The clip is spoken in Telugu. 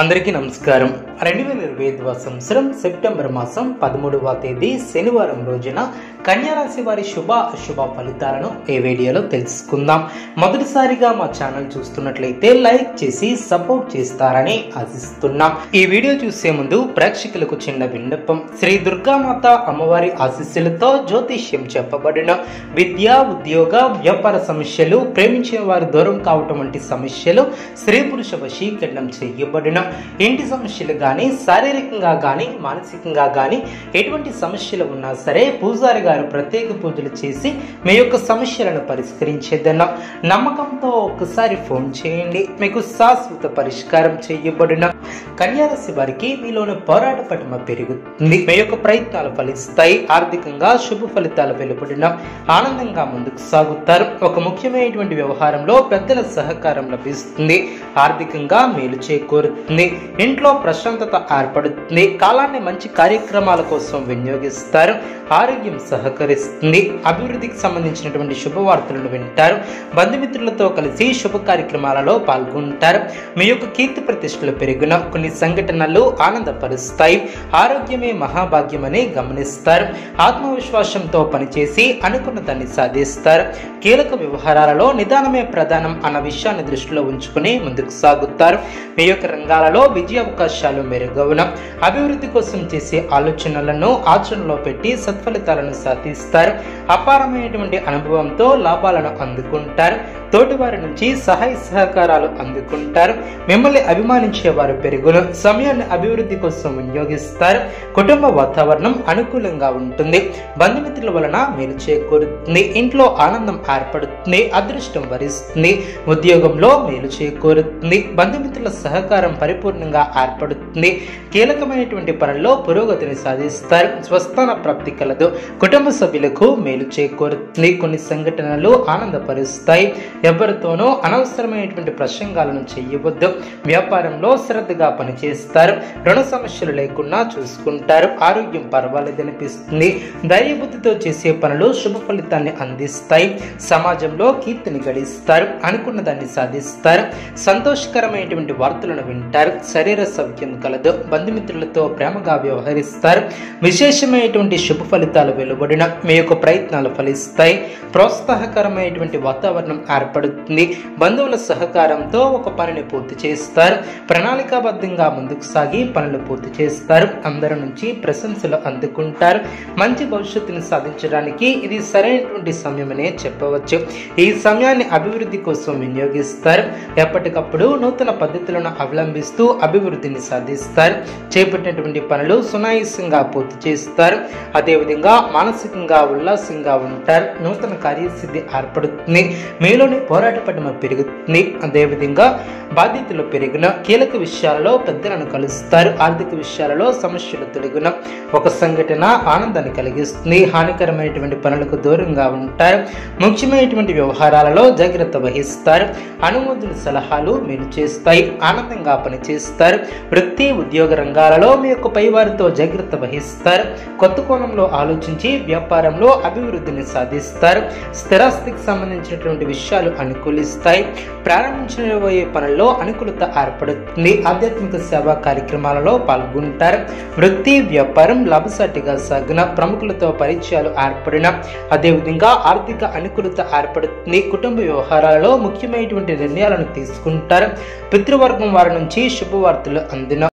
అందరికీ నమస్కారం. 2025వ సంవత్సరం సెప్టెంబర్ మాసం 13వ తేదీ శనివారం రోజున కన్యా రాశి వారి శుభ అశుభ ఫలితాలను ఈ వీడియోలో తెలుసుకుందాం. మొదటిసారిగా మా ఛానల్ చూస్తున్నట్లయితే లైక్ చేసి సపోర్ట్ చేస్తారని ఆశిస్తున్నాం. ఈ వీడియో చూసే ముందు ప్రేక్షకులకు చిన్న విన్నపం. శ్రీ దుర్గామాత అమ్మవారి ఆశీస్సులతో జ్యోతిష్యం చెప్పబడిన విద్య, ఉద్యోగ, వ్యాపార సమస్యలు, ప్రేమించిన వారు దూరం కావటం వంటి సమస్యలు, స్త్రీ పురుష వశీకరణం చేయబడిన ఇంటి సమస్యలు గాని, శారీరకంగా గాని, మానసికంగా గాని ఎటువంటి సమస్యలు ఉన్నా సరే పూజారి గారు ప్రత్యేక పూజలు చేసి మీ యొక్క సమస్యలను పరిష్కరించేదన్న నమ్మకంతో ఒక్కసారి ఫోన్ చేయండి. మీకు శాశ్వత పరిష్కారం చేయబడిన కన్యా రాశి వారికి మీలోని పోరాట పటిమ పెరుగుతుంది. మీ యొక్క ప్రయత్నాలు ఫలిస్తాయి. ఆర్థికంగా శుభ ఫలితాలు వెలువడిన ఆనందంగా ముందుకు సాగుతారు. ఒక ముఖ్యమైనటువంటి వ్యవహారంలో పెద్దల సహకారం లభిస్తుంది. ఆర్థికంగా మేలు చేకూరుతుంది. ఇంట్లో ప్రశాంతత ఏర్పడుతుంది. కాలాన్ని మంచి కార్యక్రమాల కోసం వినియోగిస్తారు. ఆరోగ్యం సహకరిస్తుంది. అభివృద్ధికి సంబంధించినటువంటి శుభవార్తలను వింటారు. బంధుమిత్రులతో కలిసి శుభ కార్యక్రమాలలో పాల్గొంటారు. మీ యొక్క కీర్తి ప్రతిష్టలు పెరిగిన కొన్ని సంఘటనలు ఆనందపరుస్తాయి. ఆరోగ్యమే మహాభాగ్యమని గమనిస్తారు. ఆత్మవిశ్వాసంతో పనిచేసి అనుకున్న దాన్ని సాధిస్తారు. కీలక వ్యవహారాలలో నిదానమే ప్రధానం అన్న విషయాన్ని దృష్టిలో ఉంచుకుని ముందుకు సాగుతారు. మీ యొక్క రంగాలలో విజయ అవకాశాలు మెరుగవున అభివృద్ధి కోసం చేసే ఆలోచనలను ఆచరణలో పెట్టి సత్ఫలితాలను సాధిస్తారు. అపారమైనటువంటి అనుభవంతో లాభాలను అందుకుంటారు. తోటివారి నుంచి సహాయ సహకారాలు అందుకుంటారు. మిమ్మల్ని అభిమానించే వారు పెరుగును. సమయాన్ని అభివృద్ధి కోసం వినియోగిస్తారు. కుటుంబ వాతావరణం అనుకూలంగా ఉంటుంది. బంధుమిత్రుల వలన మేలు చేకూరుతుంది. ఇంట్లో ఆనందం ఏర్పడుతుంది. అదృష్టం వరిస్తుంది. ఉద్యోగంలో మేలు చేకూరుతుంది. బంధుమిత్రుల సహకారం పరిపూర్ణంగా ఏర్పడుతుంది. కీలకమైనటువంటి పనుల్లో పురోగతిని సాధిస్తారు. స్వస్థాన ప్రాప్తి కలదు. కుటుంబ సభ్యులకు మేలు చేకూరుతుంది. కొన్ని సంఘటనలు ఆనందపరుస్తాయి. ఎవరితోనూ అనవసరమైనటువంటి ప్రసంగాలను చేయవద్దు. వ్యాపారంలో శ్రద్ధగా పనిచేస్తారు. రుణ సమస్యలు లేకుండా చూసుకుంటారు. ఆరోగ్యం పర్వాలేదనిపిస్తుంది. ధైర్యబుద్ధితో చేసే పనులు శుభ ఫలితాన్ని అందిస్తాయి. సమాజంలో కీర్తిని గడిస్తారు. అనుకున్న దాన్ని సాధిస్తారు. సంతోషకరమైనటువంటి వార్తలను వింటారు. శరీర సౌఖ్యం కలదు. బంధుమిత్రులతో ప్రేమగా వ్యవహరిస్తారు. విశేషమైనటువంటి శుభ ఫలితాలు వెలువడిన మీ యొక్క ప్రయత్నాలు ఫలిస్తాయి. ప్రోత్సాహకరమైనటువంటి వాతావరణం ఏర్పడుతుంది. బంధువుల సహకారంతో ఒక పనిని పూర్తి చేస్తారు. ప్రణాళికాబద్ధంగా ముందుకు సాగి పనులు పూర్తి చేస్తారు. అందరి నుంచి ప్రశంసలు అందుకుంటారు. మంచి భవిష్యత్తును సాధించడానికి ఇది సరైనటువంటి సమయమనే చెప్పవచ్చు. ఈ సమయాన్ని అభివృద్ధి కోసం వినియోగిస్తారు. ఎప్పటికప్పుడు నూతన పద్ధతులను అవలంబిస్తూ అభివృద్ధిని సాధిస్తారు. చేపట్టినటువంటి పనులు సునాయాసంగా పూర్తి చేస్తారు. అదేవిధంగా మానసికంగా ఉల్లాసంగా ఉంటారు. నూతన కార్యసిద్ధి ఏర్పడుతుంది. మీలోని పోరాట పటిమ పెరుగుతుంది. అదేవిధంగా బాధ్యతలు పెరిగిన కీలక విషయాలలో పెద్దలను కలుస్తారు. ఆర్థిక విషయాలలో సమస్యలు తొలగిన ఒక సంఘటన ఆనందాన్ని కలిగిస్తుంది. హానికరమైనటువంటి పనులకు దూరంగా ఉంటారు. ముఖ్యమైనటువంటి వ్యవహారాలలో జాగ్రత్త వహిస్తారు. అనుమతుల సలహాలు మేలు చేస్తాయి. ఆనందంగా పనిచేస్తారు. వృత్తి, ఉద్యోగ రంగాలలో మీ యొక్క పైవారితో జాగ్రత్త వహిస్తారు. కొత్త కోణంలో ఆలోచించి వ్యాపారంలో అభివృద్ధిని సాధిస్తారు. స్థిరాస్తికి సంబంధించినటువంటి విషయాలు అనుకూలిస్తాయి. ప్రారంభించబోయే పనుల్లో అనుకూలత ఏర్పడుతుంది. ఆధ్యాత్మిక సేవా కార్యక్రమాలలో పాల్గొంటారు. వృత్తి, వ్యాపారం లాభసాటిగా సాగిన ప్రముఖులతో పరిచయాలు ఏర్పడిన అదేవిధంగా ఆర్థిక అనుకూలత ఏర్పడుతుంది. కుటుంబ వ్యవహారాలలో ముఖ్యమైనటువంటి నిర్ణయాలను తీసుకుంటారు. పితృవర్గం వారి నుంచి శుభవార్తలు అందిన